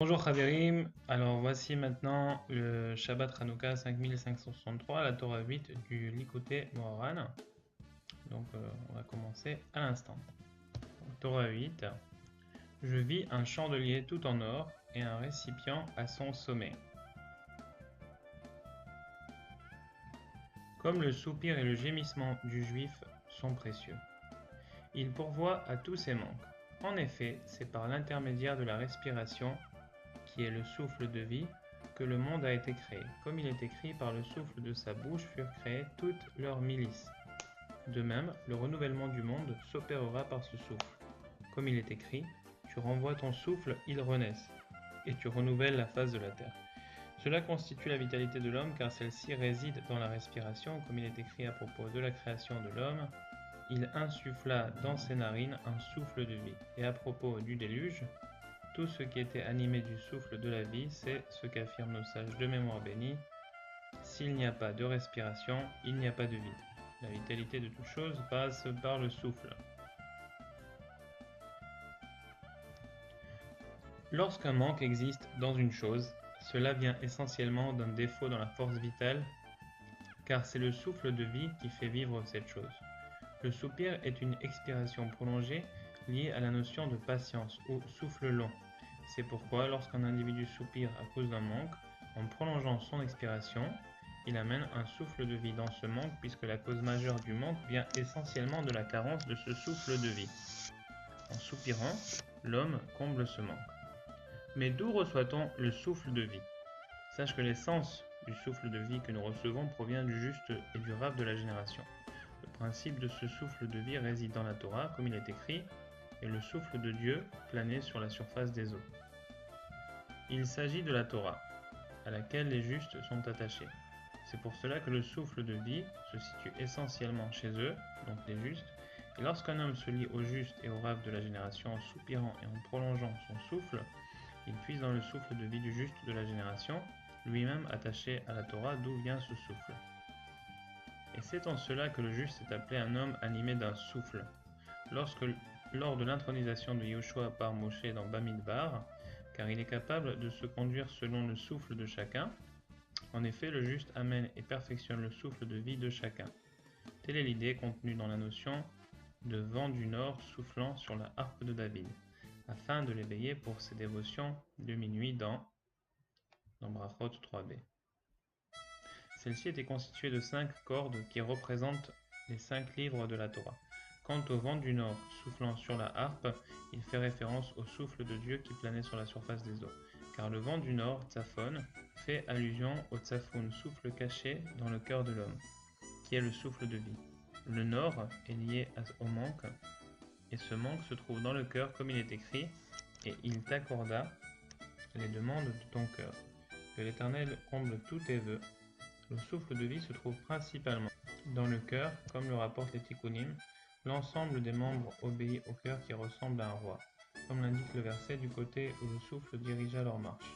Bonjour Khaverim, alors voici maintenant le Shabbat Hanouka 5563, la Torah 8 du Likutei Moharan. Donc on va commencer à l'instant. Torah 8, je vis un chandelier tout en or et un récipient à son sommet. Comme le soupir et le gémissement du juif sont précieux. Il pourvoit à tous ses manques. En effet, c'est par l'intermédiaire de la respiration qui est le souffle de vie, que le monde a été créé. Comme il est écrit, par le souffle de sa bouche furent créées toutes leurs milices. De même, le renouvellement du monde s'opérera par ce souffle. Comme il est écrit, tu renvoies ton souffle, ils renaissent, et tu renouvelles la face de la terre. Cela constitue la vitalité de l'homme, car celle-ci réside dans la respiration, comme il est écrit à propos de la création de l'homme. Il insuffla dans ses narines un souffle de vie. Et à propos du déluge, tout ce qui était animé du souffle de la vie, c'est ce qu'affirment nos sages de mémoire bénie. S'il n'y a pas de respiration, il n'y a pas de vie. La vitalité de toute chose passe par le souffle. Lorsqu'un manque existe dans une chose, cela vient essentiellement d'un défaut dans la force vitale, car c'est le souffle de vie qui fait vivre cette chose. Le soupir est une expiration prolongée liée à la notion de patience ou souffle long. C'est pourquoi lorsqu'un individu soupire à cause d'un manque, en prolongeant son expiration, il amène un souffle de vie dans ce manque puisque la cause majeure du manque vient essentiellement de la carence de ce souffle de vie. En soupirant, l'homme comble ce manque. Mais d'où reçoit-on le souffle de vie? Sache que l'essence du souffle de vie que nous recevons provient du juste et du Rav de la génération. Le principe de ce souffle de vie réside dans la Torah, comme il est écrit, et le souffle de Dieu planait sur la surface des eaux. Il s'agit de la Torah, à laquelle les justes sont attachés. C'est pour cela que le souffle de vie se situe essentiellement chez eux, donc les justes, et lorsqu'un homme se lie au juste et au Rav de la génération en soupirant et en prolongeant son souffle, il puise dans le souffle de vie du juste de la génération, lui-même attaché à la Torah d'où vient ce souffle. Et c'est en cela que le juste est appelé un homme animé d'un souffle. Lors de l'intronisation de Yoshua par Moshe dans Bamidbar, car il est capable de se conduire selon le souffle de chacun, en effet le juste amène et perfectionne le souffle de vie de chacun. Telle est l'idée contenue dans la notion de vent du nord soufflant sur la harpe de David, afin de l'éveiller pour ses dévotions de minuit dans Brachot 3b. Celle-ci était constituée de 5 cordes qui représentent les 5 livres de la Torah. Quant au vent du nord soufflant sur la harpe, il fait référence au souffle de Dieu qui planait sur la surface des eaux. Car le vent du nord, Tzafon, fait allusion au Tzafoun, souffle caché dans le cœur de l'homme, qui est le souffle de vie. Le nord est lié au manque, et ce manque se trouve dans le cœur comme il est écrit, et il t'accorda les demandes de ton cœur. Que l'Éternel comble tous tes vœux. Le souffle de vie se trouve principalement dans le cœur, comme le rapporte les Tikkunim. L'ensemble des membres obéit au cœur qui ressemble à un roi, comme l'indique le verset du côté où le souffle dirigea leur marche.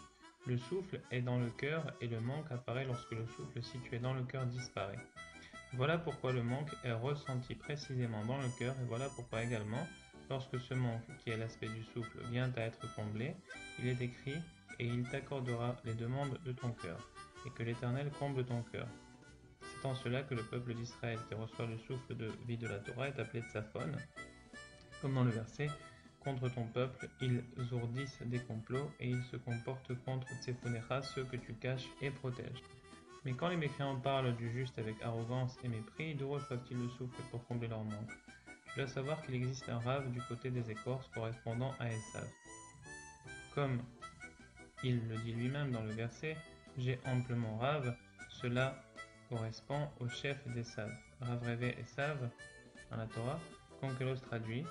Le souffle est dans le cœur et le manque apparaît lorsque le souffle situé dans le cœur disparaît. Voilà pourquoi le manque est ressenti précisément dans le cœur et voilà pourquoi également, lorsque ce manque, qui est l'aspect du souffle, vient à être comblé, il est écrit « Et il t'accordera les demandes de ton cœur » et que l'Éternel comble ton cœur. C'est en cela que le peuple d'Israël qui reçoit le souffle de vie de la Torah est appelé Tzaphon, comme dans le verset « Contre ton peuple, ils ourdissent des complots et ils se comportent contre Tsefonecha, ceux que tu caches et protèges. » Mais quand les mécréants parlent du juste avec arrogance et mépris, d'où reçoivent-ils le souffle pour combler leur manque? Tu dois savoir qu'il existe un rave du côté des écorces correspondant à Esav. Comme il le dit lui-même dans le verset, j'ai amplement rave, cela correspond au chef d'Esav. Rav Revé Esav, dans la Torah, qu'Onkelos traduit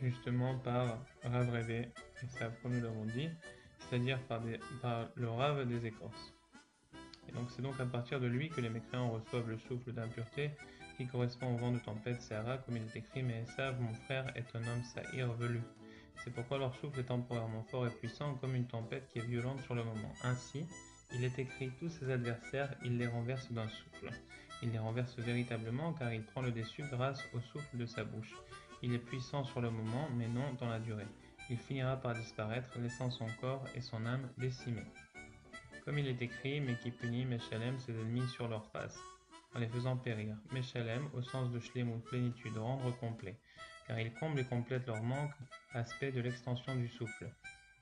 justement par Rav Revé Esav, comme nous l'avons dit, c'est-à-dire par le rave des écorces. Et donc c'est donc à partir de lui que les mécréants reçoivent le souffle d'impureté qui correspond au vent de tempête Séhara, comme il est écrit « Mais Esav, mon frère, est un homme saïr velu ». C'est pourquoi leur souffle est temporairement fort et puissant comme une tempête qui est violente sur le moment. Ainsi, il est écrit « Tous ses adversaires, il les renverse d'un souffle ». Il les renverse véritablement car il prend le dessus grâce au souffle de sa bouche. Il est puissant sur le moment, mais non dans la durée. il finira par disparaître, laissant son corps et son âme décimés. Comme il est écrit, mais qui punit Meshalem ses ennemis sur leur face, en les faisant périr. Meshalem, au sens de Shlemut, plénitude, rendre complet, car il comble et complète leur manque, aspect de l'extension du souffle.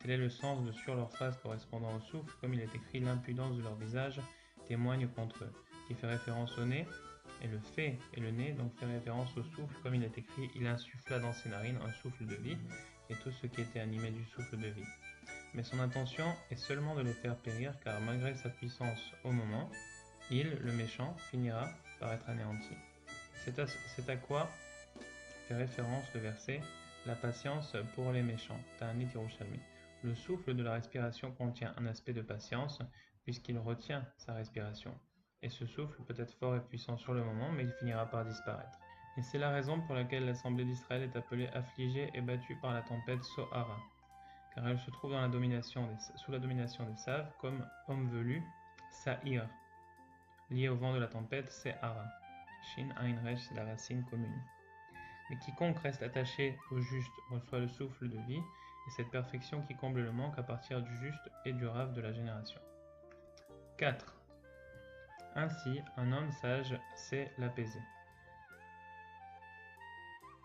Tel est le sens de sur leur face correspondant au souffle, comme il est écrit, l'impudence de leur visage témoigne contre eux, qui fait référence au nez, et le fait et le nez donc fait référence au souffle, comme il est écrit, il insuffla dans ses narines un souffle de vie, et tout ce qui était animé du souffle de vie. Mais son intention est seulement de les faire périr, car malgré sa puissance au moment, il, le méchant, finira par être anéanti. C'est à quoi fait référence le verset « La patience pour les méchants » Ta'anit Yerushalmi. Le souffle de la respiration contient un aspect de patience, puisqu'il retient sa respiration. Et ce souffle peut être fort et puissant sur le moment, mais il finira par disparaître. Et c'est la raison pour laquelle l'Assemblée d'Israël est appelée affligée et battue par la tempête Sohara, car elle se trouve sous la domination des Saves, comme homme velu, Sa'ir, lié au vent de la tempête, c'est Hara. Shin Ain Resh, c'est la racine commune. Mais quiconque reste attaché au juste reçoit le souffle de vie, et cette perfection qui comble le manque à partir du juste et du rave de la génération. 4. Ainsi, un homme sage sait l'apaiser.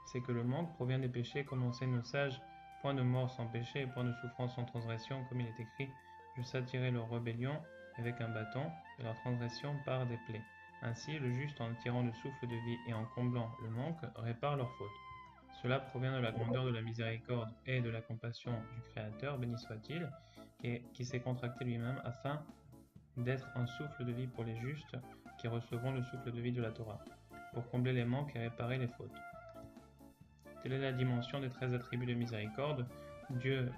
C'est que le manque provient des péchés, comme enseigne nos sages, point de mort sans péché et point de souffrance sans transgression, comme il est écrit, je châtierai leur rébellion avec un bâton et leur transgression par des plaies. Ainsi, le juste, en tirant le souffle de vie et en comblant le manque, répare leurs fautes. Cela provient de la grandeur de la miséricorde et de la compassion du Créateur, béni soit-il, qui s'est contracté lui-même afin d'être un souffle de vie pour les justes qui recevront le souffle de vie de la Torah, pour combler les manques et réparer les fautes. Telle est la dimension des 13 attributs de miséricorde. Dieu,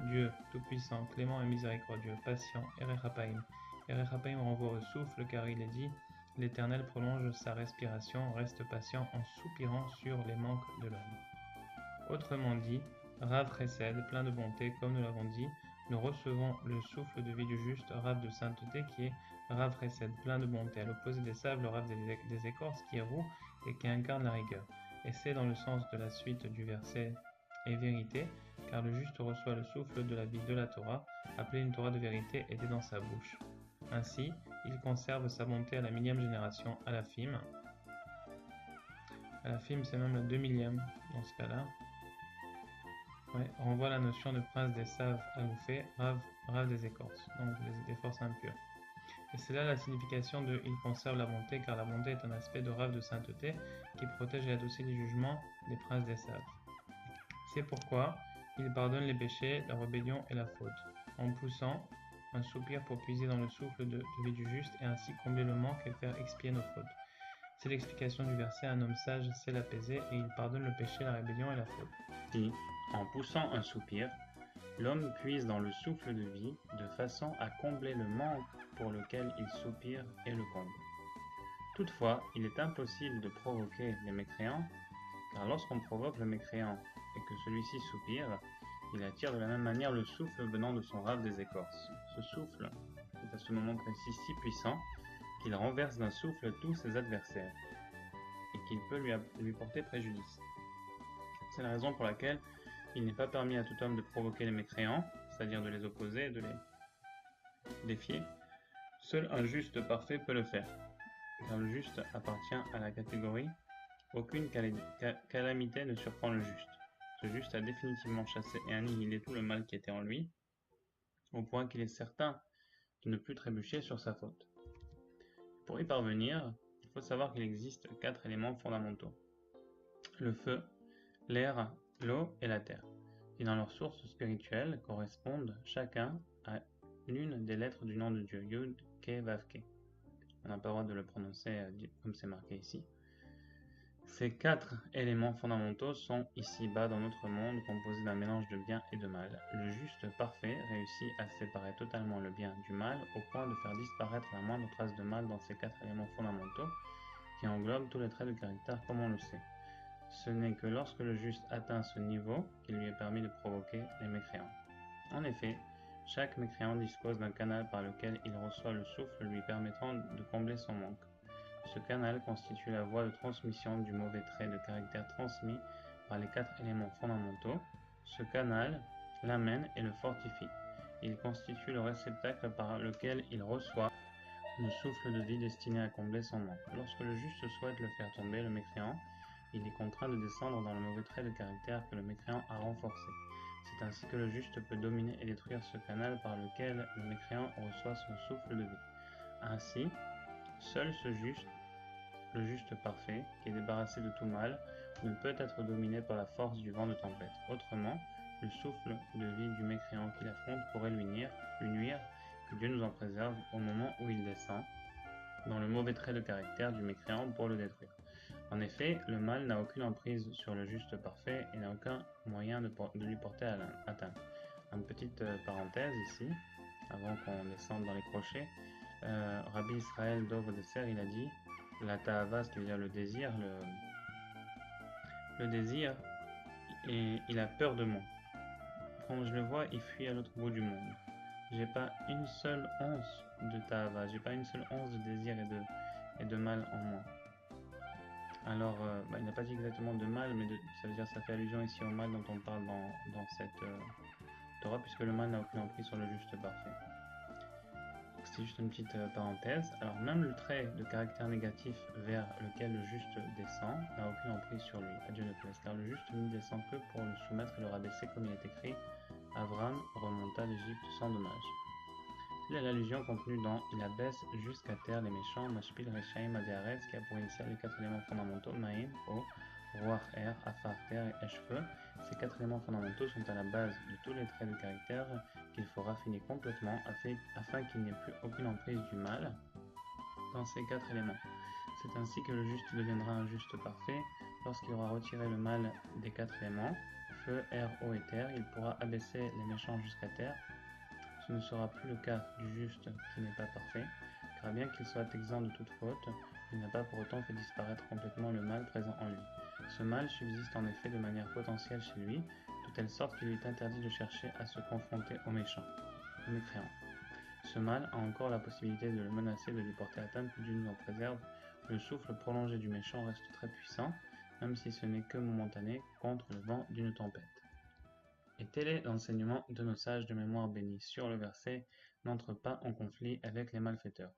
tout-puissant, clément et miséricordieux, patient, Erechapaim. Erechapaim renvoie au souffle car il est dit « L'Éternel prolonge sa respiration, reste patient en soupirant sur les manques de l'homme. » Autrement dit, Rav Chesed, plein de bonté, comme nous l'avons dit, nous recevons le souffle de vie du juste, Rav de sainteté, qui est Rav Chesed, plein de bonté. À l'opposé des sables, le Rav des écorces, qui est roux et qui incarne la rigueur. Et c'est dans le sens de la suite du verset et vérité, car le juste reçoit le souffle de la vie de la Torah, appelée une Torah de vérité, était dans sa bouche. Ainsi, il conserve sa bonté à la 1000e génération, à la Fim. À la Fim, c'est même la 2000e dans ce cas-là. Ouais, renvoie la notion de prince des saves à Oufé, Rav des écorces, donc des forces impures. Et c'est là la signification de « il conserve la bonté » car la bonté est un aspect de Rav de sainteté qui protège et adoucit les jugements des princes des saves. C'est pourquoi il pardonne les péchés, la rébellion et la faute, en poussant un soupir pour puiser dans le souffle de vie du juste et ainsi combler le manque et faire expier nos fautes. C'est l'explication du verset « Un homme sage sait l'apaiser et il pardonne le péché, la rébellion et la faute. » Puis, en poussant un soupir, l'homme puise dans le souffle de vie de façon à combler le manque pour lequel il soupire et le comble. Toutefois, il est impossible de provoquer les mécréants, car lorsqu'on provoque le mécréant et que celui-ci soupire, il attire de la même manière le souffle venant de son rave des écorces. Ce souffle est à ce moment précis si puissant qu'il renverse d'un souffle tous ses adversaires et qu'il peut lui porter préjudice. C'est la raison pour laquelle il n'est pas permis à tout homme de provoquer les mécréants, c'est-à-dire de les opposer et de les défier. Seul un juste parfait peut le faire, car le juste appartient à la catégorie « aucune calamité ne surprend le juste ». Ce juste a définitivement chassé et annihilé tout le mal qui était en lui, au point qu'il est certain de ne plus trébucher sur sa faute. Pour y parvenir, il faut savoir qu'il existe 4 éléments fondamentaux. Le feu, l'air, l'eau et la terre, qui dans leur source spirituelle correspondent chacun à l'une des lettres du nom de Dieu, Yud, Ke, Vav, Ke. On n'a pas le droit de le prononcer comme c'est marqué ici. Ces 4 éléments fondamentaux sont ici-bas dans notre monde composés d'un mélange de bien et de mal. Le juste parfait réussit à séparer totalement le bien du mal au point de faire disparaître la moindre trace de mal dans ces 4 éléments fondamentaux qui englobent tous les traits de caractère comme on le sait. Ce n'est que lorsque le juste atteint ce niveau qu'il lui est permis de provoquer les mécréants. En effet, chaque mécréant dispose d'un canal par lequel il reçoit le souffle lui permettant de combler son manque. Ce canal constitue la voie de transmission du mauvais trait de caractère transmis par les 4 éléments fondamentaux. Ce canal l'amène et le fortifie. Il constitue le réceptacle par lequel il reçoit le souffle de vie destiné à combler son manque. Lorsque le juste souhaite le faire tomber, le mécréant, il est contraint de descendre dans le mauvais trait de caractère que le mécréant a renforcé. C'est ainsi que le juste peut dominer et détruire ce canal par lequel le mécréant reçoit son souffle de vie. Ainsi, seul le juste parfait, qui est débarrassé de tout mal, ne peut être dominé par la force du vent de tempête. Autrement, le souffle de vie du mécréant qu'il affronte pourrait lui nuire, que Dieu nous en préserve au moment où il descend dans le mauvais trait de caractère du mécréant pour le détruire. En effet, le mal n'a aucune emprise sur le juste parfait et n'a aucun moyen de lui porter atteinte. Une petite parenthèse ici, avant qu'on descende dans les crochets. Rabbi Israël Dov Desser, il a dit la ta'ava, c'est-à-dire le désir, le désir, et il a peur de moi. Quand je le vois, il fuit à l'autre bout du monde. J'ai pas une seule once de ta'ava, j'ai pas une seule once de désir et de mal en moi. Alors, il n'a pas dit exactement de mal, mais ça veut dire ça fait allusion ici au mal dont on parle dans cette Torah, puisque le mal n'a aucune emprise sur le juste parfait. C'est juste une petite parenthèse. Alors même le trait de caractère négatif vers lequel le juste descend n'a aucune emprise sur lui, à Dieu ne plaise, car le juste ne descend que pour le soumettre et le rabaisser, comme il est écrit, Avram remonta d'Égypte sans dommage. C'est l'allusion contenue dans Il abaisse jusqu'à terre les méchants, Mashpil Rechaim Adéaretz, qui a pour initial les 4 éléments fondamentaux, Maïm, eau, Ruach air, Afar terre et Esh-feu. Ces 4 éléments fondamentaux sont à la base de tous les traits de caractère qu'il faut raffiner complètement afin qu'il n'y ait plus aucune emprise du mal dans ces 4 éléments. C'est ainsi que le juste deviendra un juste parfait. Lorsqu'il aura retiré le mal des 4 éléments, feu, air, eau et terre, il pourra abaisser les méchants jusqu'à terre. Ce ne sera plus le cas du juste qui n'est pas parfait, car bien qu'il soit exempt de toute faute, il n'a pas pour autant fait disparaître complètement le mal présent en lui. Ce mal subsiste en effet de manière potentielle chez lui, de telle sorte qu'il lui est interdit de chercher à se confronter au méchant, au mécréant. Ce mal a encore la possibilité de le menacer, de lui porter atteinte, que Dieu nous en préserve. Le souffle prolongé du méchant reste très puissant, même si ce n'est que momentané, contre le vent d'une tempête. Et tel est l'enseignement de nos sages de mémoire bénis sur le verset « N'entre pas en conflit avec les malfaiteurs ».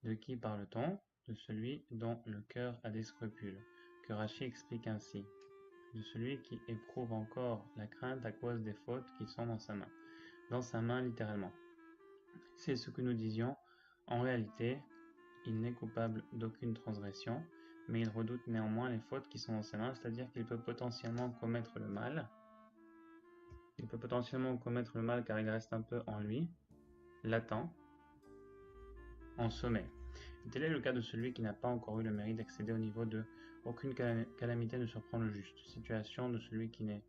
De qui parle-t-on? De celui dont le cœur a des scrupules, que Rachi explique ainsi, de celui qui éprouve encore la crainte à cause des fautes qui sont dans sa main littéralement. C'est ce que nous disions, en réalité, il n'est coupable d'aucune transgression, mais il redoute néanmoins les fautes qui sont dans sa main, c'est-à-dire qu'il peut potentiellement commettre le mal. Il peut potentiellement commettre le mal car il reste un peu en lui, latent, en sommeil. Et tel est le cas de celui qui n'a pas encore eu le mérite d'accéder au niveau de aucune calamité ne surprend le juste, situation de celui qui n'est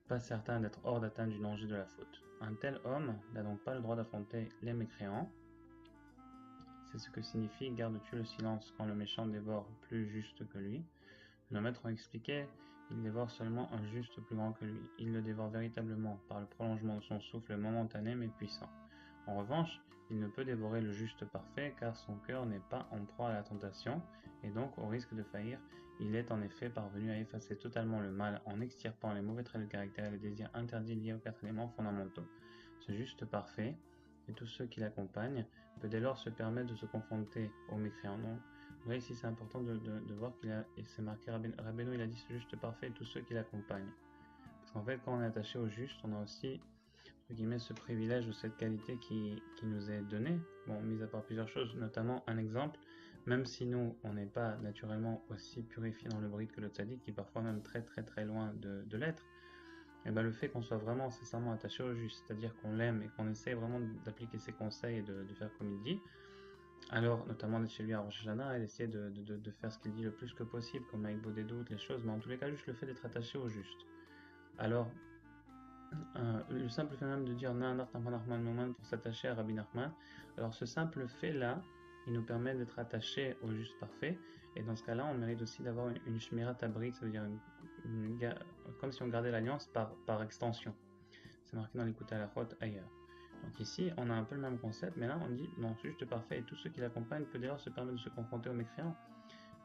pas certain d'être hors d'atteinte du danger de la faute. Un tel homme n'a donc pas le droit d'affronter les mécréants. C'est ce que signifie « gardes-tu le silence quand le méchant dévore plus juste que lui ». Nos maîtres ont expliqué, il dévore seulement un juste plus grand que lui. Il le dévore véritablement par le prolongement de son souffle momentané mais puissant. En revanche, il ne peut dévorer le juste parfait car son cœur n'est pas en proie à la tentation et donc au risque de faillir. Il est en effet parvenu à effacer totalement le mal en extirpant les mauvais traits de caractère et les désirs interdits liés aux 4 éléments fondamentaux. Ce juste parfait et tous ceux qui l'accompagnent peut dès lors se permettre de se confronter aux mécréants. Non. Vous voyez ici c'est important de voir qu'il a, et c'est marqué Rabbeinu, il a dit ce juste parfait et tous ceux qui l'accompagnent. Parce qu'en fait quand on est attaché au juste, on a aussi entre guillemets, ce privilège ou cette qualité qui nous est donnée, bon, mis à part plusieurs choses, notamment un exemple, même si nous, on n'est pas naturellement aussi purifié dans le bride que le tzaddik, qui est parfois même très très très loin de l'être, et ben le fait qu'on soit vraiment sincèrement attaché au juste, c'est-à-dire qu'on l'aime et qu'on essaie vraiment d'appliquer ses conseils et de faire comme il dit, alors notamment d'être chez lui à Rosh Hashanah et d'essayer de faire ce qu'il dit le plus que possible, comme avec des doutes, les choses, mais en tous les cas juste le fait d'être attaché au juste. Alors, le simple fait même de dire pour s'attacher à Rabbi Nachman, alors ce simple fait là il nous permet d'être attachés au juste parfait, et dans ce cas là on mérite aussi d'avoir une shmirat abrit, ça veut dire comme si on gardait l'alliance par extension. C'est marqué dans l'écoute à la route ailleurs. Donc ici on a un peu le même concept, mais là on dit non, ce juste parfait et tous ceux qui l'accompagnent peut d'ailleurs se permettre de se confronter aux mécréants,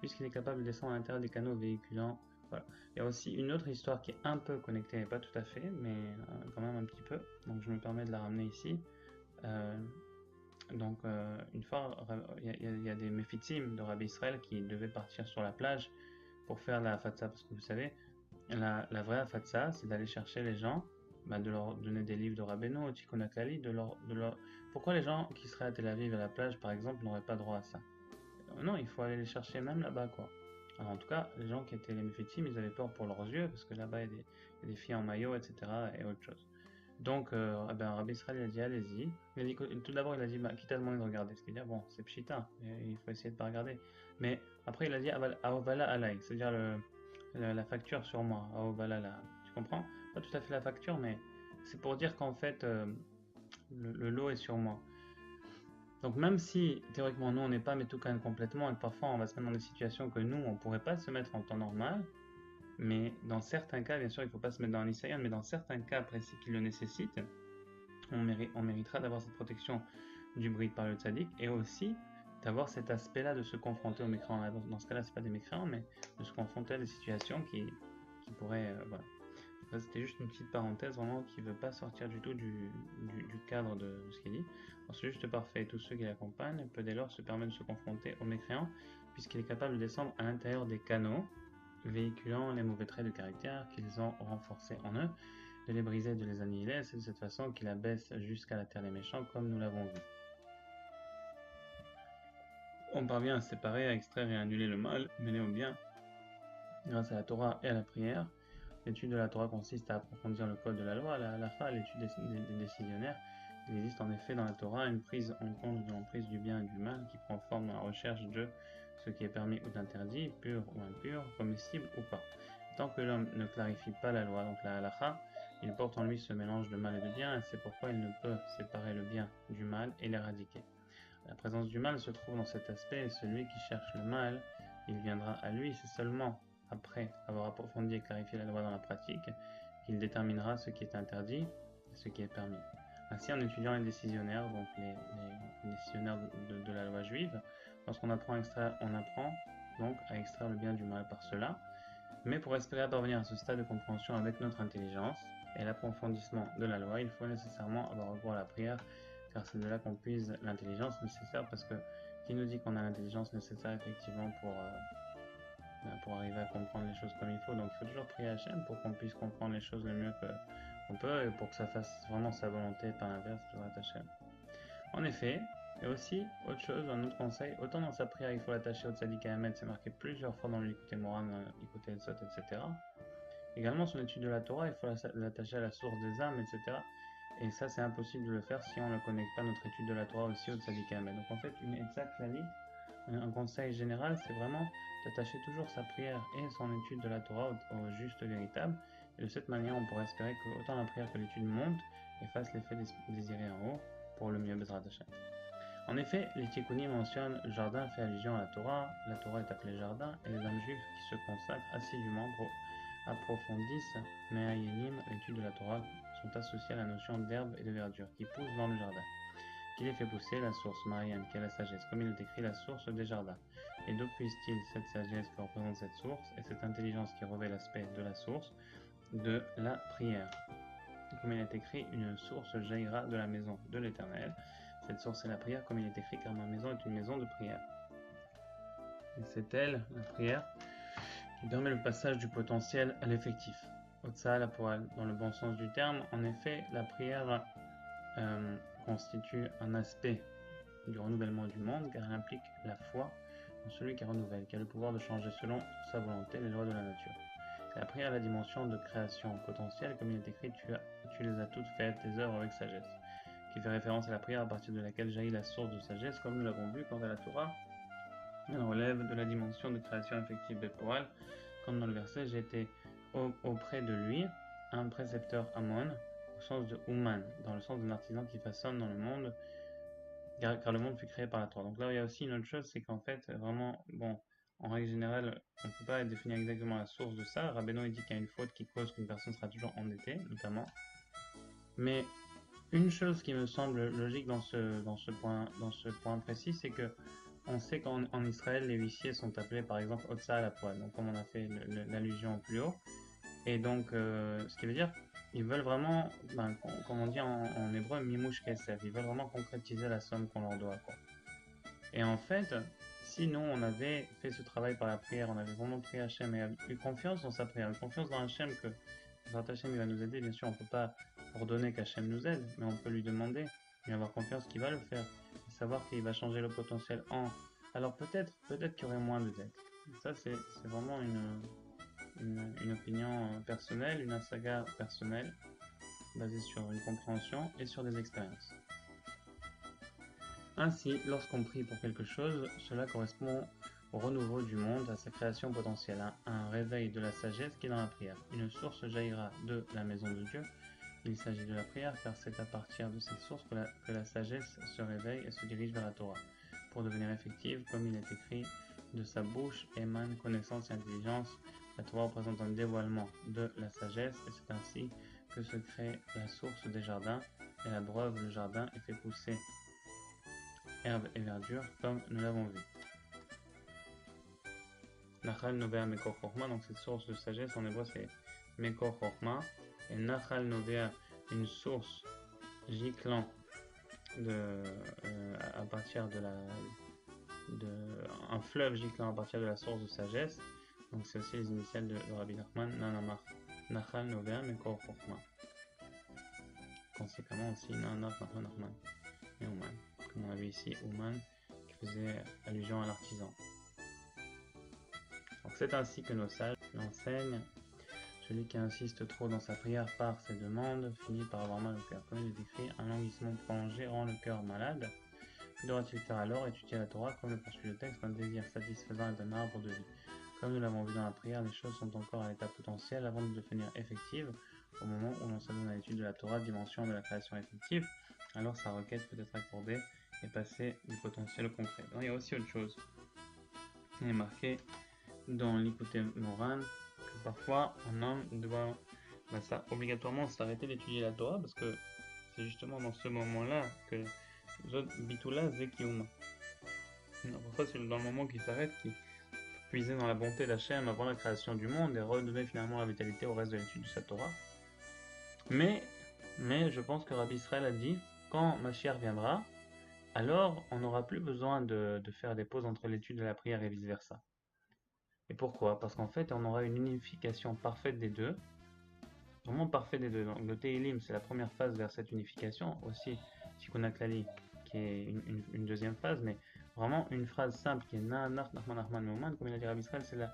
puisqu'il est capable de descendre à l'intérieur des canaux véhiculant Voilà. Il y a aussi une autre histoire qui est un peu connectée, mais pas tout à fait, mais quand même un petit peu. Donc je me permets de la ramener ici. Donc une fois, il y a des Mephitzim de Rabbi Israël qui devaient partir sur la plage pour faire la Fatsa, parce que vous savez, la vraie Fatsa, c'est d'aller chercher les gens, de leur donner des livres de Rabbeinu, Tikkun HaKlali, Pourquoi les gens qui seraient à Tel Aviv à la plage, par exemple, n'auraient pas droit à ça? Non, il faut aller les chercher même là-bas, quoi. Alors, en tout cas, les gens qui étaient les Mephitzim, ils avaient peur pour leurs yeux, parce que là-bas, il y a des filles en maillot, etc., et autre chose. Donc, Rabbi Israël, il a dit, allez-y. Tout d'abord, il a dit, quitte à demander de regarder. Parce qu'il dit, bon, c'est pchita, il faut essayer de pas regarder. Mais après, il a dit, aovala alay, c'est-à-dire la facture sur moi, aovala la. Tu comprends? Pas tout à fait la facture, mais c'est pour dire qu'en fait, le lot est sur moi. Donc même si théoriquement nous on n'est pas Metoukan complètement et que parfois on va se mettre dans des situations que nous on pourrait pas se mettre en temps normal, mais dans certains cas, bien sûr il ne faut pas se mettre dans l'Israël, mais dans certains cas précis qui le nécessitent, on méritera d'avoir cette protection du bruit par le tzaddik et aussi d'avoir cet aspect-là de se confronter aux mécréants. Dans ce cas-là, c'est pas des mécréants, mais de se confronter à des situations qui pourraient, voilà. Ça, c'était juste une petite parenthèse vraiment qui ne veut pas sortir du tout du cadre de ce qu'il dit. C'est juste parfait. Tous ceux qui l'accompagnent peuvent dès lors se permettre de se confronter aux mécréants puisqu'il est capable de descendre à l'intérieur des canaux véhiculant les mauvais traits de caractère qu'ils ont renforcés en eux, de les briser, de les annihiler. C'est de cette façon qu'il abaisse jusqu'à la terre les méchants comme nous l'avons vu. On parvient à séparer, à extraire et à annuler le mal, mener au bien grâce à la Torah et à la prière. L'étude de la Torah consiste à approfondir le code de la loi, la halacha, l'étude des décisionnaires. Il existe en effet dans la Torah une prise en compte de l'emprise du bien et du mal qui prend forme dans la recherche de ce qui est permis ou interdit, pur ou impur, comestible ou pas. Tant que l'homme ne clarifie pas la loi, donc la halacha, il porte en lui ce mélange de mal et de bien, et c'est pourquoi il ne peut séparer le bien du mal et l'éradiquer. La présence du mal se trouve dans cet aspect, et celui qui cherche le mal, il viendra à lui, c'est seulement après avoir approfondi et clarifié la loi dans la pratique, qu'il déterminera ce qui est interdit et ce qui est permis. Ainsi, en étudiant les décisionnaires, donc les décisionnaires de la loi juive, lorsqu'on apprend, on apprend donc à extraire le bien du mal par cela, mais pour espérer parvenir à ce stade de compréhension avec notre intelligence et l'approfondissement de la loi, il faut nécessairement avoir recours à la prière, car c'est de là qu'on puise l'intelligence nécessaire, parce que qui nous dit qu'on a l'intelligence nécessaire effectivement pour arriver à comprendre les choses comme il faut. Donc il faut toujours prier à Hachem pour qu'on puisse comprendre les choses le mieux qu'on peut et pour que ça fasse vraiment sa volonté, pas l'inverse, de Hachem. En effet, et aussi, autre chose, un autre conseil, autant dans sa prière il faut l'attacher au Tzadik Ahmed, c'est marqué plusieurs fois dans l'Ikouté Moran, l'Ikouté Etzot, etc. Également son étude de la Torah, il faut l'attacher à la source des âmes, etc. Et ça c'est impossible de le faire si on ne connecte pas notre étude de la Torah aussi au Tzadik Ahmed. Donc en fait, une Etzat Klali, un conseil général, c'est vraiment d'attacher toujours sa prière et son étude de la Torah au juste véritable. Et de cette manière, on pourrait espérer que autant la prière que l'étude montent et fassent l'effet désiré en haut pour le mieux Bezrat Hashem. En effet, les Tikkunim mentionnent le jardin fait allusion à la Torah est appelée jardin, et les âmes juives qui se consacrent assidûment approfondissent Me'ayenim, l'étude de la Torah, sont associées à la notion d'herbe et de verdure qui pousse dans le jardin, qui les fait pousser la source Mariam, qui est la sagesse, comme il est écrit la source des jardins. Et d'où puise-t-il cette sagesse que représente cette source et cette intelligence qui revêt l'aspect de la source? De la prière. Comme il est écrit, une source jaillira de la maison de l'Éternel. Cette source est la prière, comme il est écrit, car ma maison est une maison de prière. Et c'est elle, la prière, qui permet le passage du potentiel à l'effectif. Otsa la poal, dans le bon sens du terme. En effet, la prière constitue un aspect du renouvellement du monde, car elle implique la foi en celui qui renouvelle, qui a le pouvoir de changer selon sa volonté les lois de la nature. La prière a la dimension de création potentielle, comme il est écrit, tu les as toutes faites, tes œuvres avec sagesse, qui fait référence à la prière à partir de laquelle jaillit la source de sagesse, comme nous l'avons vu quant à la Torah. Elle relève de la dimension de création effective Bepoal, comme dans le verset, j'ai été auprès de lui, un précepteur Amon, au sens de Ouman, dans le sens d'un artisan qui façonne dans le monde, car le monde fut créé par la Torah. Donc là, il y a aussi une autre chose, c'est qu'en fait, vraiment, bon, en règle générale, on ne peut pas définir exactement la source de ça. Rabbeinu dit qu'il y a une faute qui cause qu'une personne sera toujours endettée, notamment. Mais une chose qui me semble logique dans ce point précis, c'est que on sait qu'en Israël, les huissiers sont appelés par exemple Otsa à la poêle, donc comme on a fait l'allusion plus haut. Et donc, ce qui veut dire, ils veulent vraiment, ben, comme on dit en hébreu, mimouche kesef, ils veulent vraiment concrétiser la somme qu'on leur doit, quoi. Et en fait, si nous, on avait fait ce travail par la prière, on avait vraiment prié Hachem et eu confiance dans sa prière, eu confiance dans Hachem que Hachem il va nous aider, bien sûr, on ne peut pas ordonner qu'Hachem nous aide, mais on peut lui demander et avoir confiance qu'il va le faire, et savoir qu'il va changer le potentiel en... Alors peut-être qu'il y aurait moins de dettes. Ça, c'est vraiment une opinion personnelle, une saga personnelle, basée sur une compréhension et sur des expériences. Ainsi, lorsqu'on prie pour quelque chose, cela correspond au renouveau du monde, à sa création potentielle, à un réveil de la sagesse qui est dans la prière. Une source jaillira de la maison de Dieu. Il s'agit de la prière car c'est à partir de cette source que la sagesse se réveille et se dirige vers la Torah. Pour devenir effective, comme il est écrit, de sa bouche émane connaissance et intelligence. La Torah représente un dévoilement de la sagesse et c'est ainsi que se crée la source des jardins et la breuve, le jardin, est fait pousser herbe et verdure, comme nous l'avons vu. Nachal Novea Mekor Chorma, donc cette source de sagesse, en hébreu c'est Mekor Chorma, et Nachal Novea, une source giclant à partir un fleuve giclant à partir de la source de sagesse, donc c'est aussi les initiales de Rabbi Nachman, Nanamar, Nachal Novea Mekor Chorma. Conséquemment aussi Nanamar, Nachman et Ouman. Comme on a vu ici, Ouman qui faisait allusion à l'artisan. Donc c'est ainsi que nos sages l'enseignent. Celui qui insiste trop dans sa prière par ses demandes finit par avoir mal au cœur. Comme il est écrit, un languissement prolongé rend le cœur malade. Que devra-t-il faire alors? Étudier la Torah, comme le poursuit le texte, un désir satisfaisant est un arbre de vie. Comme nous l'avons vu dans la prière, les choses sont encore à l'état potentiel avant de devenir effectives. Au moment où l'on s'adonne à l'étude de la Torah, dimension de la création effective, alors sa requête peut être accordée et passer du potentiel au concret. Donc, il y a aussi autre chose. Il est marqué dans l'Ikouté Moran que parfois un homme doit obligatoirement s'arrêter d'étudier la Torah parce que c'est justement dans ce moment-là que Bitula Zekiuma. Parfois c'est dans le moment qu'il s'arrête qu'il peut puiser dans la bonté d'Hachem avant la création du monde et redonner finalement la vitalité au reste de l'étude de sa Torah. Mais je pense que Rabbi Israël a dit, quand Mashiach viendra, alors on n'aura plus besoin de faire des pauses entre l'étude de la prière et vice-versa. Et pourquoi? Parce qu'en fait, on aura une unification parfaite des deux, vraiment parfaite des deux. Donc le Tehillim, c'est la première phase vers cette unification, aussi Tikkun Klali, qui est une deuxième phase, mais vraiment une phrase simple qui est Na'anach Nachman Nachman Meuman, comme il a dit Rabbi Israël,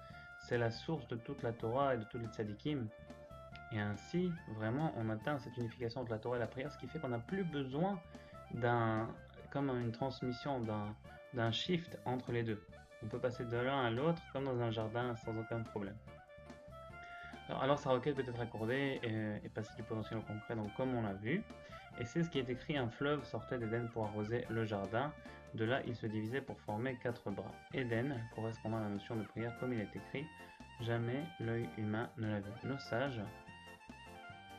c'est la source de toute la Torah et de tous les tzadikim. Et ainsi, vraiment, on atteint cette unification entre la Torah et la prière, ce qui fait qu'on n'a plus besoin comme une transmission d'un shift entre les deux. On peut passer de l'un à l'autre comme dans un jardin sans aucun problème. Alors sa requête peut être accordée et passer du potentiel au concret, donc comme on l'a vu. Et c'est ce qui est écrit, un fleuve sortait d'Éden pour arroser le jardin. De là, il se divisait pour former 4 bras. Éden, correspondant à la notion de prière, comme il est écrit, jamais l'œil humain ne l'a vu. Nos sages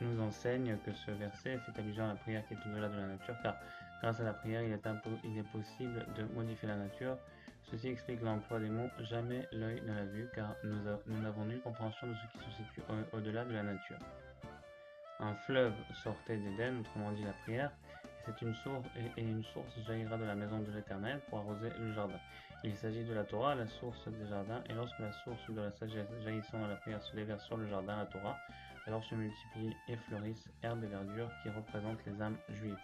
nous enseignent que ce verset fait allusion à la prière qui est au-delà de la nature, car grâce à la prière, il est possible de modifier la nature. Ceci explique l'emploi des mots « jamais l'œil ne l'a vu » car nous n'avons nulle compréhension de ce qui se situe au-delà de la nature. Un fleuve sortait d'Éden, autrement dit la prière, et c'est une source jaillira de la maison de l'Éternel pour arroser le jardin. Il s'agit de la Torah, la source des jardins, et lorsque la source de la sagesse jaillissant de la prière se déverse sur le jardin, la Torah, alors se multiplient et fleurissent herbes et verdure qui représentent les âmes juives.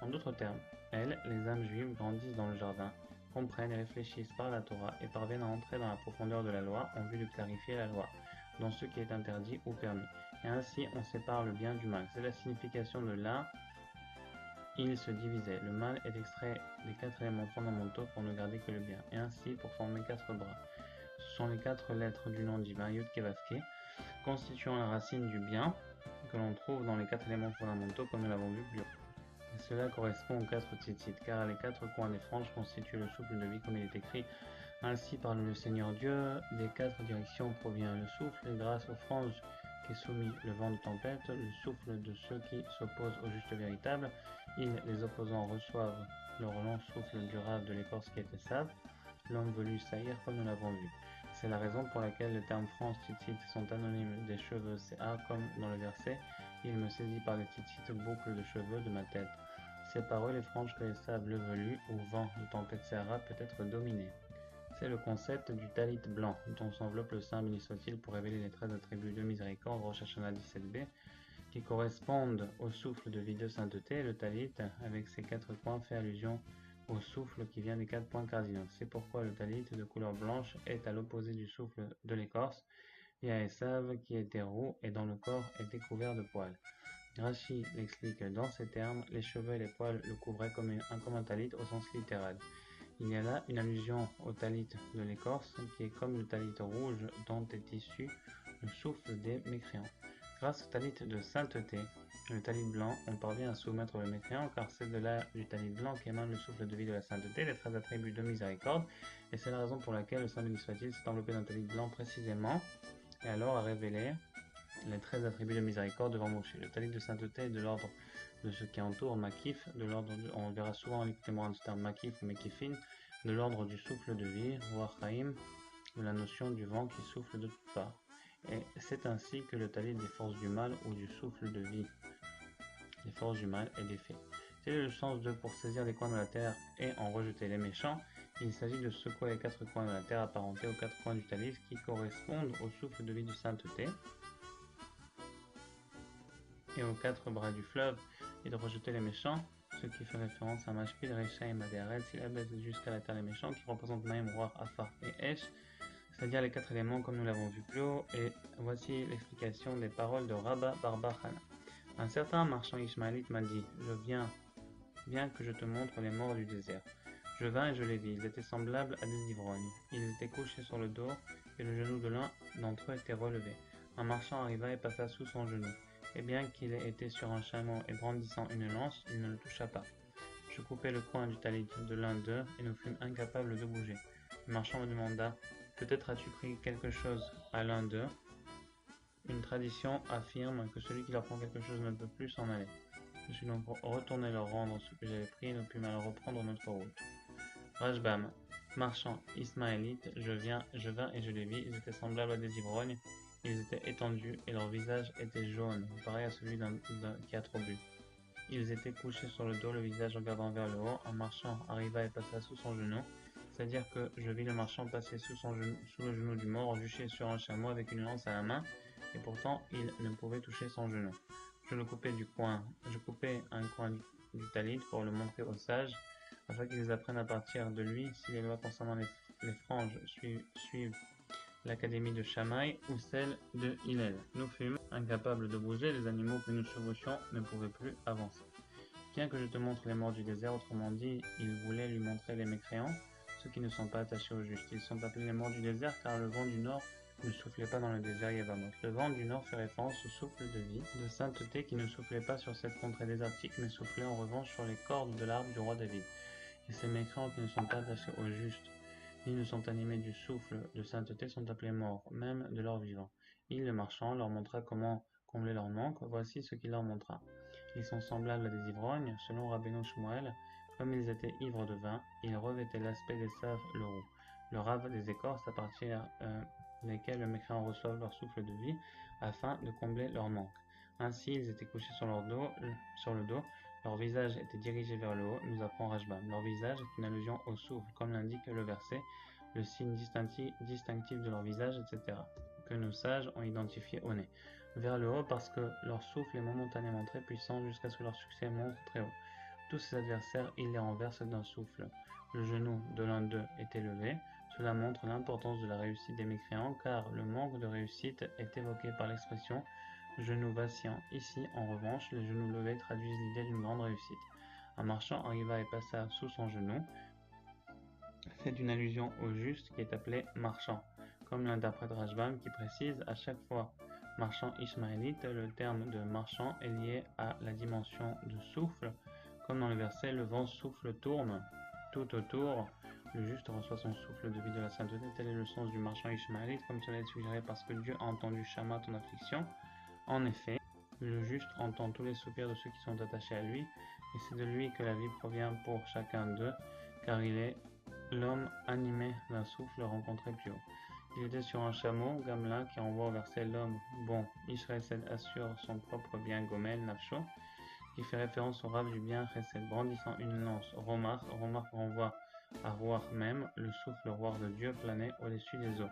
En d'autres termes, les âmes juives grandissent dans le jardin, comprennent et réfléchissent par la Torah et parviennent à entrer dans la profondeur de la loi en vue de clarifier la loi, dans ce qui est interdit ou permis. Et ainsi on sépare le bien du mal. C'est la signification de là, il se divisait. Le mal est extrait des 4 éléments fondamentaux pour ne garder que le bien. Et ainsi pour former 4 bras. Ce sont les 4 lettres du nom divin, Yud Ke Vav Ke, constituant la racine du bien que l'on trouve dans les 4 éléments fondamentaux comme nous l'avons vu plus haut. Et cela correspond aux 4 tzitzit, car les 4 coins des franges constituent le souffle de vie comme il est écrit. Ainsi parle le Seigneur Dieu, des 4 directions provient le souffle, et grâce aux franges qui est soumis le vent de tempête, le souffle de ceux qui s'opposent au juste véritable, les opposants reçoivent leur long souffle durable de l'écorce qui était save, l'homme voulut saillir comme nous l'avons vu. C'est la raison pour laquelle les termes francs titites sont anonymes des cheveux CA, comme dans le verset « Il me saisit par les titites, boucles de cheveux de ma tête ». Ces paroles et franges que les sables velus ou vent de tempête Sarah peut être dominé. C'est le concept du talit blanc, dont s'enveloppe le Saint béni soit-il pour révéler les 13 attributs de miséricorde, Rosh Hashanah 17b, qui correspondent au souffle de vie de sainteté. Le talit, avec ses 4 coins, fait allusion au souffle qui vient des 4 points cardinaux. C'est pourquoi le talit de couleur blanche est à l'opposé du souffle de l'écorce. Il y a Esav qui était roux et dont le corps était couvert de poils. Rashi l'explique dans ces termes, les cheveux et les poils le couvraient comme un talit au sens littéral. Il y a là une allusion au talit de l'écorce qui est comme le talit rouge dont est issu le souffle des mécréants. Grâce au talit de sainteté, le talit blanc, on parvient à soumettre le mécréant car c'est de là du talit blanc qu'émane le souffle de vie de la sainteté, les 13 attributs de miséricorde, et c'est la raison pour laquelle le Saint béni soit-il s'est enveloppé d'un talit blanc précisément, et alors a révélé les 13 attributs de miséricorde devant Moshe. Le talit de sainteté est de l'ordre de ce qui entoure Makif, on verra souvent les témoins du terme Makif ou Mekifin, de l'ordre du souffle de vie, Ruach Chaim, de la notion du vent qui souffle de toutes parts. Et c'est ainsi que le talit des forces du mal ou du souffle de vie, des forces du mal est défait. Tel est le sens de pour saisir les coins de la terre et en rejeter les méchants. Il s'agit de secouer les 4 coins de la terre apparentés aux 4 coins du talit qui correspondent au souffle de vie de sainteté et aux 4 bras du fleuve et de rejeter les méchants, ce qui fait référence à Mashpil, Recha et Maderet, il abaisse jusqu'à la terre les méchants qui représentent Maïm, Roi, Afar et Esh, c'est-à-dire les 4 éléments comme nous l'avons vu plus haut, et voici l'explication des paroles de Rabba Barba Chana. Un certain marchand ishmaélite m'a dit, je viens, bien que je te montre les morts du désert. Je vins et je les vis, ils étaient semblables à des ivrognes. Ils étaient couchés sur le dos, et le genou de l'un d'entre eux était relevé. Un marchand arriva et passa sous son genou. Et bien qu'il ait été sur un chameau et brandissant une lance, il ne le toucha pas. Je coupai le coin du talit de l'un d'eux et nous fûmes incapables de bouger. Le marchand me demanda, peut-être as-tu pris quelque chose à l'un d'eux? Une tradition affirme que celui qui leur prend quelque chose ne peut plus s'en aller. Je suis donc retourné leur rendre ce que j'avais pris et nous pûmes alors reprendre notre route. Rajbam, marchand ismaélite, je vins et je les vis, ils étaient semblables à des ivrognes. Ils étaient étendus et leur visage était jaune, pareil à celui d'un qui a trop bu. Ils étaient couchés sur le dos, le visage regardant vers le haut. Un marchand arriva et passa sous son genou. C'est-à-dire que je vis le marchand passer sous le genou du mort, juché sur un chameau avec une lance à la main, et pourtant il ne pouvait toucher son genou. Je coupais un coin du talit pour le montrer aux sages, afin qu'ils apprennent à partir de lui si les lois concernant les franges suivent l'académie de Shammai ou celle de Hillel. Nous fûmes incapables de bouger, les animaux que nous chevauchions ne pouvaient plus avancer. Bien que je te montre les morts du désert, autrement dit, il voulait lui montrer les mécréants, ceux qui ne sont pas attachés au juste. Ils sont appelés les morts du désert car le vent du nord ne soufflait pas dans le désert Yavamot. Le vent du nord fait référence au souffle de vie, de sainteté qui ne soufflait pas sur cette contrée désertique mais soufflait en revanche sur les cordes de l'arbre du roi David. Et ces mécréants qui ne sont pas attachés au juste, ni ne sont animés du souffle de sainteté sont appelés morts, même de leur vivant. Il, le marchand, leur montra comment combler leur manque. Voici ce qu'il leur montra. Ils sont semblables à des ivrognes, selon Rabbeinu Shmuel. Comme ils étaient ivres de vin, ils revêtaient l'aspect des saves le roux. Le rave des écorces à partir desquelles les mécréants reçoivent leur souffle de vie, afin de combler leur manque. Ainsi, ils étaient couchés sur le dos, leur visage était dirigé vers le haut, nous apprend Rajbam. Leur visage est une allusion au souffle, comme l'indique le verset, le signe distinctif de leur visage, etc., que nos sages ont identifié au nez. Vers le haut parce que leur souffle est momentanément très puissant jusqu'à ce que leur succès monte très haut. Tous ces adversaires, ils les renversent d'un souffle. Le genou de l'un d'eux est élevé. Cela montre l'importance de la réussite des mécréants car le manque de réussite est évoqué par l'expression genou vacillant. Ici, en revanche, les genoux levés traduisent l'idée d'une grande réussite. Un marchand arriva et passa sous son genou. C'est une allusion au juste qui est appelé marchand, comme l'interprète Rajbam qui précise à chaque fois marchand ishmaélite, le terme de marchand est lié à la dimension de souffle, comme dans le verset le vent souffle tourne tout autour. Le juste reçoit son souffle de vie de la sainteté. Tel est le sens du marchand ishmaélite, comme cela est suggéré parce que Dieu a entendu Shama, ton affliction. En effet, le juste entend tous les soupirs de ceux qui sont attachés à lui, et c'est de lui que la vie provient pour chacun d'eux, car il est l'homme animé d'un souffle rencontré plus haut. Il était sur un chameau, Gamla, qui renvoie au verset l'homme. Bon, Israël assure son propre bien, Gomel, Nafsho, qui fait référence au Rav du bien, Chesed, brandissant une lance. Romar renvoie à Roar même, le souffle roi de Dieu planait au-dessus des eaux.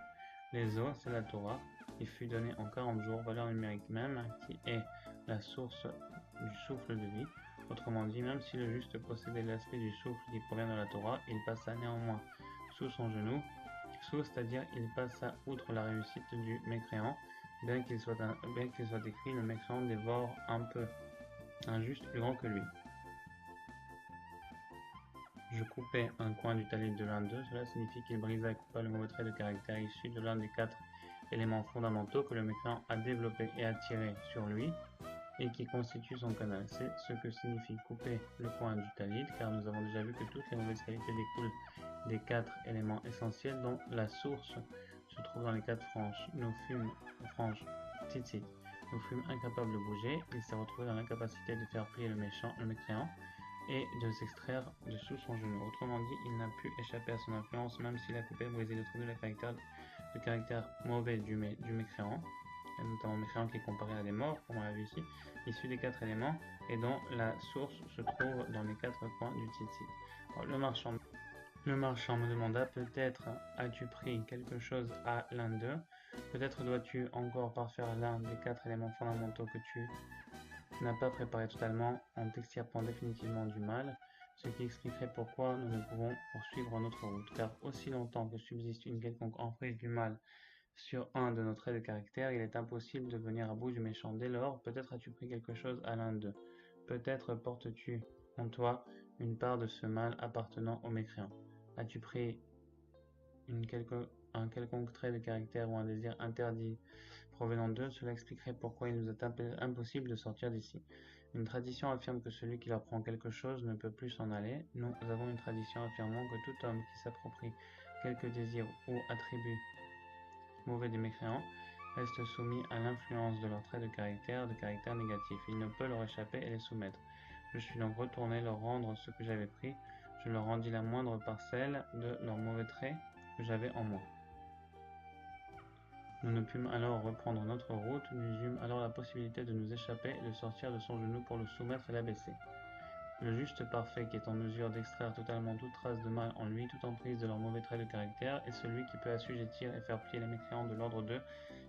Les eaux, c'est la Torah, qui fut donnée en 40 jours, valeur numérique même, qui est la source du souffle de vie. Autrement dit, même si le juste possédait l'aspect du souffle qui provient de la Torah, il passa néanmoins sous son genou, c'est-à-dire il passa outre la réussite du mécréant, bien qu'il soit écrit, le mécréant dévore un peu un juste plus grand que lui. Je coupais un coin du talit de l'un d'eux, cela signifie qu'il brisa et coupa le mauvais trait de caractère issu de l'un des 4 éléments fondamentaux que le mécréant a développé et attiré sur lui, et qui constitue son canal. C'est ce que signifie couper le coin du talit, car nous avons déjà vu que toutes les mauvaises qualités découlent des 4 éléments essentiels dont la source se trouve dans les 4 franges. Nos franges tzitzit. Nous fûmes incapables de bouger, il s'est retrouvé dans l'incapacité de faire plier le mécréant, et de s'extraire de sous son genou. Autrement dit, il n'a pu échapper à son influence, même s'il a coupé, brisé, détruit le caractère mauvais du mécréant, notamment mécréant qui est comparé à des morts, comme on l'a vu ici, issu des 4 éléments, et dont la source se trouve dans les 4 coins du tzitzit. Le marchand me demanda, peut-être as-tu pris quelque chose à l'un d'eux, peut-être dois-tu encore parfaire l'un des 4 éléments fondamentaux que tu n'a pas préparé totalement en t'extirpant définitivement du mal, ce qui expliquerait pourquoi nous ne pouvons poursuivre notre route, car aussi longtemps que subsiste une quelconque emprise du mal sur un de nos traits de caractère, il est impossible de venir à bout du méchant. Dès lors, peut-être as-tu pris quelque chose à l'un d'eux, peut-être portes-tu en toi une part de ce mal appartenant au mécréant. As-tu pris un quelconque trait de caractère ou un désir interdit provenant d'eux, cela expliquerait pourquoi il nous est impossible de sortir d'ici. Une tradition affirme que celui qui leur prend quelque chose ne peut plus s'en aller. Nous avons une tradition affirmant que tout homme qui s'approprie quelque désir ou attribut mauvais des mécréants reste soumis à l'influence de leurs traits de caractère négatif. Il ne peut leur échapper et les soumettre. Je suis donc retourné leur rendre ce que j'avais pris. Je leur rendis la moindre parcelle de leurs mauvais traits que j'avais en moi. Nous ne pûmes alors reprendre notre route, nous eûmes alors la possibilité de nous échapper et de sortir de son genou pour le soumettre et l'abaisser. Le juste parfait qui est en mesure d'extraire totalement toute trace de mal en lui, toute emprise de leurs mauvais traits de caractère, est celui qui peut assujettir et faire plier les mécréants de l'ordre d'eux.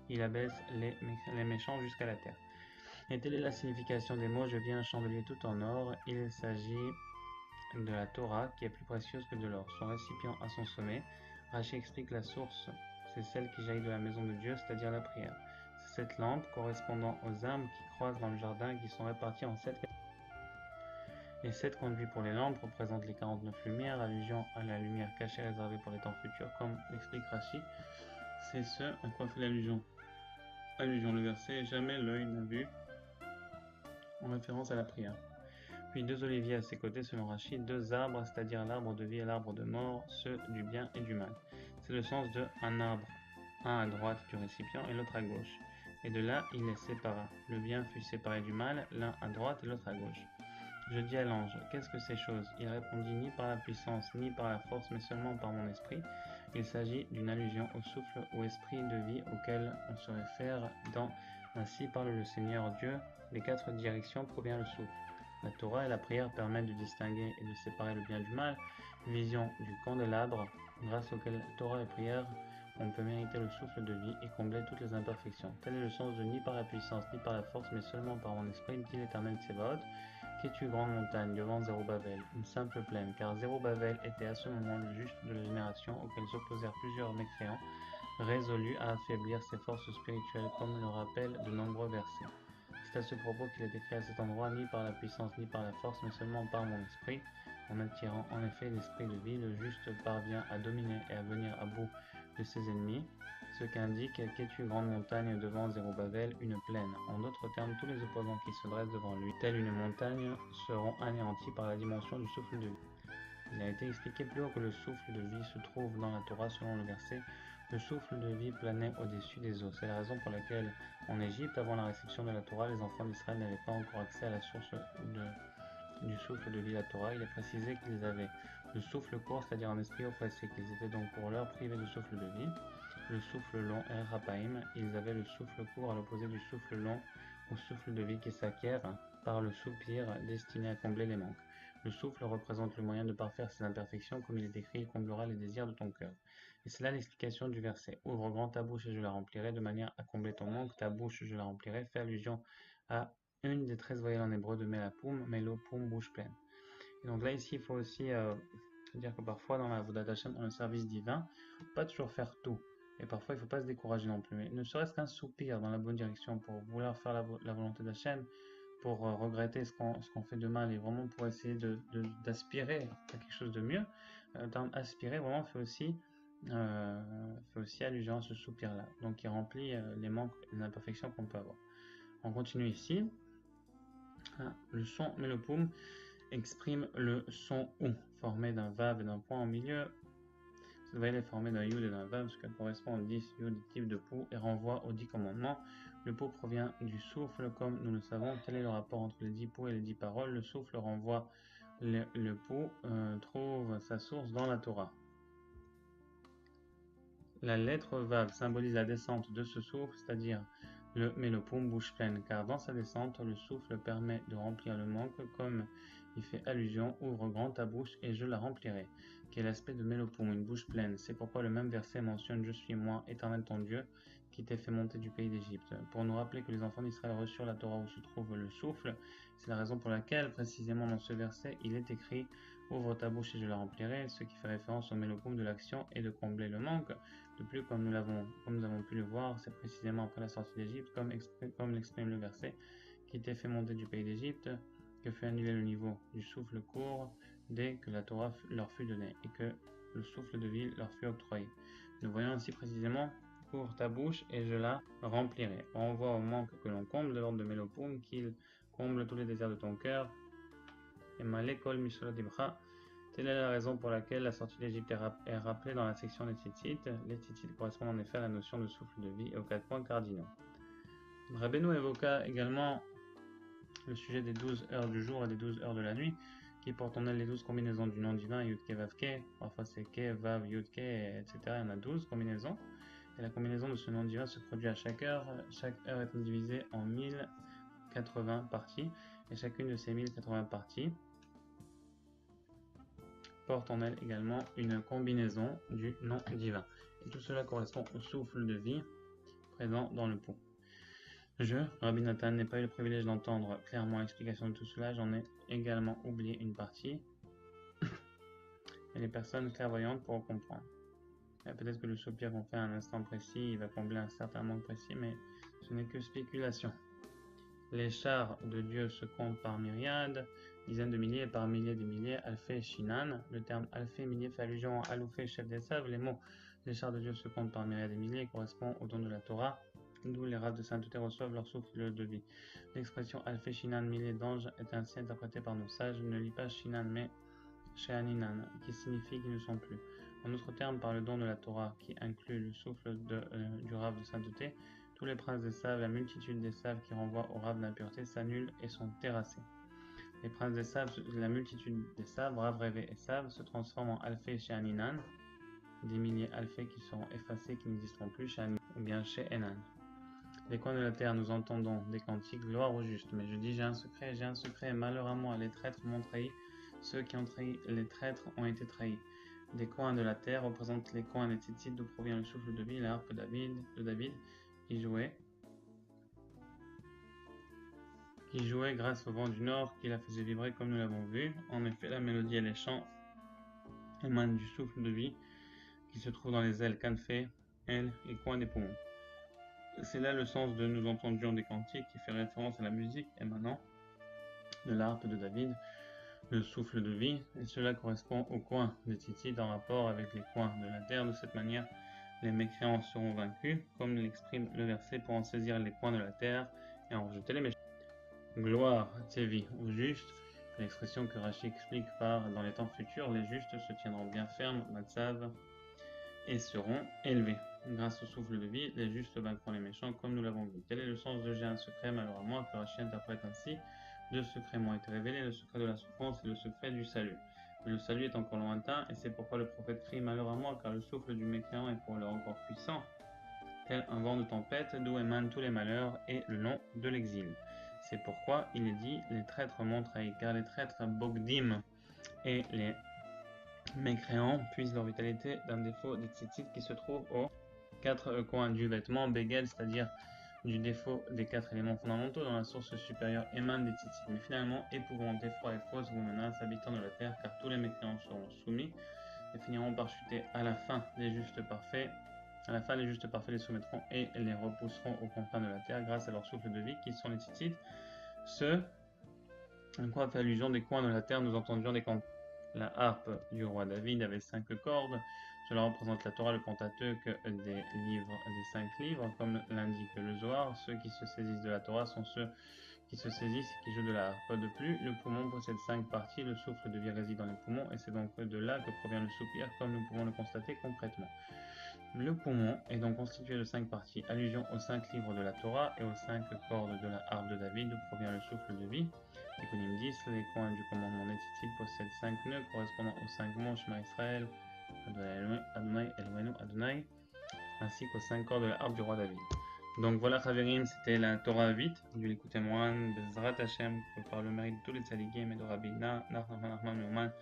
Il abaisse les méchants jusqu'à la terre. Et telle est la signification des mots « Je viens un chandelier tout en or ». Il s'agit de la Torah qui est plus précieuse que de l'or. Son récipient à son sommet. Rachi explique la source. C'est celle qui jaillit de la maison de Dieu, c'est-à-dire la prière. C'est cette lampe correspondant aux âmes qui croisent dans le jardin et qui sont réparties en 7 les 7 conduits pour les lampes représentent les 49 lumières, allusion à la lumière cachée réservée pour les temps futurs, comme l'explique Rachi. C'est ce à quoi fait l'allusion. Le verset « Jamais l'œil n'a vu » en référence à la prière. Puis 2 oliviers à ses côtés selon Rachi, 2 arbres, c'est-à-dire l'arbre de vie et l'arbre de mort, ceux du bien et du mal. C'est le sens de un arbre, un à droite du récipient et l'autre à gauche. Et de là, il les sépara. Le bien fut séparé du mal, l'un à droite et l'autre à gauche. Je dis à l'ange, qu'est-ce que ces choses? Il répondit ni par la puissance, ni par la force, mais seulement par mon esprit. Il s'agit d'une allusion au souffle ou esprit de vie auquel on se réfère dans Ainsi parle le Seigneur Dieu, des 4 directions provient le souffle. La Torah et la prière permettent de distinguer et de séparer le bien du mal, vision du candélabre, grâce auquel Torah et prière on peut mériter le souffle de vie et combler toutes les imperfections. Tel est le sens de ni par la puissance ni par la force, mais seulement par mon esprit, dit l'Éternel Tsebaot. Qu'es-tu grande montagne devant Zérubbabel, une simple plaine, car Zérubbabel était à ce moment le juste de la génération auquel s'opposèrent plusieurs mécréants, résolus à affaiblir ses forces spirituelles, comme le rappellent de nombreux versets. C'est à ce propos qu'il est écrit à cet endroit, ni par la puissance ni par la force, mais seulement par mon esprit. En attirant en effet l'esprit de vie, le juste parvient à dominer et à venir à bout de ses ennemis, ce qu'indique qu'es-tu grande montagne devant Zérubbabel, une plaine. En d'autres termes, tous les opposants qui se dressent devant lui, telle une montagne, seront anéantis par la dimension du souffle de vie. Il a été expliqué plus haut que le souffle de vie se trouve dans la Torah selon le verset. Le souffle de vie planait au-dessus des eaux. C'est la raison pour laquelle, en Égypte, avant la réception de la Torah, les enfants d'Israël n'avaient pas encore accès à la source du souffle de vie, la Torah. Il est précisé qu'ils avaient Le souffle court, c'est-à-dire un esprit oppressé, qu'ils étaient donc pour l'heure privés de souffle de vie. Le souffle long, rapaim, ils avaient le souffle court à l'opposé du souffle long ou souffle de vie qui s'acquiert par le soupir destiné à combler les manques. Le souffle représente le moyen de parfaire ses imperfections, comme il est écrit, il comblera les désirs de ton cœur. Et c'est là l'explication du verset. Ouvre grand ta bouche et je la remplirai, de manière à combler ton manque, ta bouche je la remplirai, fait allusion à une des 13 voyelles en hébreu de Melapoum, Melopoum, bouche pleine. Et donc là, ici, il faut aussi dire que parfois, dans la Avodat Hashem, dans le service divin, il ne faut pas toujours faire tout. Et parfois, il ne faut pas se décourager non plus. Mais ne serait-ce qu'un soupir dans la bonne direction pour vouloir faire la volonté d'Hachem, pour regretter ce qu'on fait de mal et vraiment pour essayer d'aspirer à quelque chose de mieux. Aspirer vraiment fait aussi allusion à ce soupir-là. Donc, il remplit les manques et les imperfections qu'on peut avoir. On continue ici. Le son Melopoum exprime le son OU, formé d'un vav et d'un point au milieu. Cette voyelle est formée d'un yud et d'un vav, ce qui correspond aux 10 yud types de pou et renvoie aux 10 commandements. Le pou provient du souffle, comme nous le savons. Tel est le rapport entre les 10 pou et les 10 paroles. Le souffle renvoie le pou, trouve sa source dans la Torah. La lettre vav symbolise la descente de ce souffle, c'est-à-dire le Melopoum, bouche pleine, car dans sa descente, le souffle permet de remplir le manque, comme il fait allusion, ouvre grand ta bouche et je la remplirai, qui est l'aspect de Melopoum, une bouche pleine. C'est pourquoi le même verset mentionne je suis moi, éternel ton Dieu, qui t'ai fait monter du pays d'Égypte, pour nous rappeler que les enfants d'Israël reçurent la Torah où se trouve le souffle. C'est la raison pour laquelle, précisément dans ce verset, il est écrit ouvre ta bouche et je la remplirai, ce qui fait référence au Melopoum de l'action et de combler le manque. De plus, comme nous avons pu le voir, c'est précisément après la sortie d'Égypte, comme l'exprime le verset, qui t'ait fait monter du pays d'Égypte, que fut annulé le niveau du souffle court dès que la Torah leur fut donnée, et que le souffle de vie leur fut octroyé. Nous voyons ainsi précisément ouvre ta bouche et je la remplirai. On voit au manque que l'on comble de l'ordre de Melopoum, qu'il comble tous les désirs de ton cœur. Et Malekol Mishra Dibra. Telle est la raison pour laquelle la sortie d'Égypte est rappelée dans la section des titites. Les titites correspondent en effet à la notion de souffle de vie et aux 4 points cardinaux. Rabbeinu évoqua également le sujet des 12 heures du jour et des 12 heures de la nuit, qui portent en elles les 12 combinaisons du nom divin, Yudke Vavke, parfois c'est Ke, Vav, Yudke, etc. Il y en a 12 combinaisons. Et la combinaison de ce nom divin se produit à chaque heure. Chaque heure est divisée en 1080 parties, et chacune de ces 1080 parties porte en elle également une combinaison du nom divin. Et tout cela correspond au souffle de vie présent dans le pot. Je, Rabbi Nathan, n'ai pas eu le privilège d'entendre clairement l'explication de tout cela, j'en ai également oublié une partie. Et les personnes clairvoyantes pourront comprendre. Peut-être que le soupir qu'on fait à un instant précis, il va combler un certain manque précis, mais ce n'est que spéculation. Les chars de Dieu se comptent par myriades, dizaines de milliers et par milliers de milliers, alphé, shinan. Le terme alphé, milliers fait allusion à aloufé, chef des saves. Les mots les chars de Dieu se comptent par myriades et milliers correspondent au don de la Torah, d'où les rabbins de sainteté reçoivent leur souffle de vie. L'expression alphé, shinan, milliers d'anges est ainsi interprétée par nos sages. Ne lis pas shinan, mais sheaninan, qui signifie qu'ils ne sont plus. En autre terme, par le don de la Torah, qui inclut le souffle du rave de sainteté, tous les princes des saves, la multitude des saves qui renvoient au rave d'impureté s'annulent et sont terrassés. Les princes des saves, la multitude des saves, rave, rêvé et saves, se transforment en alphé chez Aninan, des milliers alphés qui seront effacés, qui n'existeront plus chez Aninan, ou bien chez Enan. Des coins de la terre, nous entendons des cantiques, gloire au juste. Mais je dis, j'ai un secret, malheur à moi, les traîtres m'ont trahi, ceux qui ont trahi les traîtres ont été trahis. Des coins de la terre représentent les coins des titites d'où provient le souffle de vie, l'harpe de David, qui jouait grâce au vent du nord qui la faisait vibrer comme nous l'avons vu. En effet, la mélodie et les chants émanent du souffle de vie qui se trouve dans les ailes canfées, ailes et coins des poumons. C'est là le sens de nous entendions des cantiques qui fait référence à la musique émanant de l'harpe de David, le souffle de vie, et cela correspond aux coins des titites en rapport avec les coins de la terre. De cette manière, les mécréants seront vaincus, comme l'exprime le verset, pour en saisir les coins de la terre et en rejeter les méchants. Gloire, Tsevi, au juste, l'expression que Rashi explique par dans les temps futurs, les justes se tiendront bien fermes, Matzav, et seront élevés. Grâce au souffle de vie, les justes vaincront les méchants, comme nous l'avons vu. Tel est le sens de j'ai un secret, malheur à moi, que Rashi interprète ainsi. Deux secrets m'ont été révélés, le secret de la souffrance et le secret du salut. Mais le salut est encore lointain, et c'est pourquoi le prophète crie: Malheur à moi, car le souffle du mécréant est pour l'heure encore puissant, tel un vent de tempête, d'où émanent tous les malheurs et le long de l'exil. C'est pourquoi il est dit: les traîtres m'ont trahi, car les traîtres Bogdim et les mécréants puisent leur vitalité d'un défaut des tzitzit qui se trouve aux quatre coins du vêtement Beged, c'est-à-dire du défaut des quatre éléments fondamentaux dans la source supérieure émane des tzitzit. Mais finalement, épouvante, effroi et fausse vous menace, habitants de la terre, car tous les mécréants seront soumis et finiront par chuter à la fin. Les justes parfaits les soumettront et les repousseront aux confins de la terre grâce à leur souffle de vie qui sont les tzitzit. Ce à quoi fait allusion des coins de la terre, nous entendions des cantos. La harpe du roi David avait 5 cordes. Cela représente la Torah, le Pentateuque, des 5 livres, comme l'indique le Zohar. Ceux qui se saisissent de la Torah sont ceux qui se saisissent et qui jouent de la harpe. De plus, le poumon possède 5 parties. Le souffle de vie réside dans les poumons et c'est donc de là que provient le soupir, comme nous pouvons le constater concrètement. Le poumon est donc constitué de 5 parties. Allusion aux 5 livres de la Torah et aux 5 cordes de la harpe de David, d'où provient le souffle de vie. Tikkunim 10, les coins du commandement des tzitzit possèdent 5 nœuds correspondant aux 5 mots Shema Israël, Adonai Eloheinu Adonai, ainsi qu'aux 5 cordes de la harpe du roi David. Donc voilà, Chaverim, c'était la Torah 8 du Likutei Moharan, Bezrat Hashem, que par le mérite de tous les tzadikim et de Rabbi Nachman Meuman,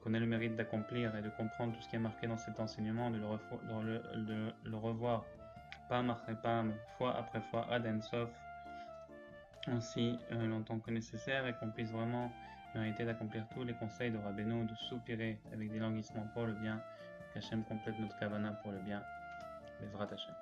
qu'on ait le mérite d'accomplir et de comprendre tout ce qui est marqué dans cet enseignement, de le revoir pas après pas, fois après fois, ad en sof, aussi longtemps que nécessaire, et qu'on puisse vraiment mériter d'accomplir tous les conseils de Rabbeinu, de soupirer avec des languissements pour le bien, qu'Hachem complète notre kavana pour le bien. Bezrat Hashem.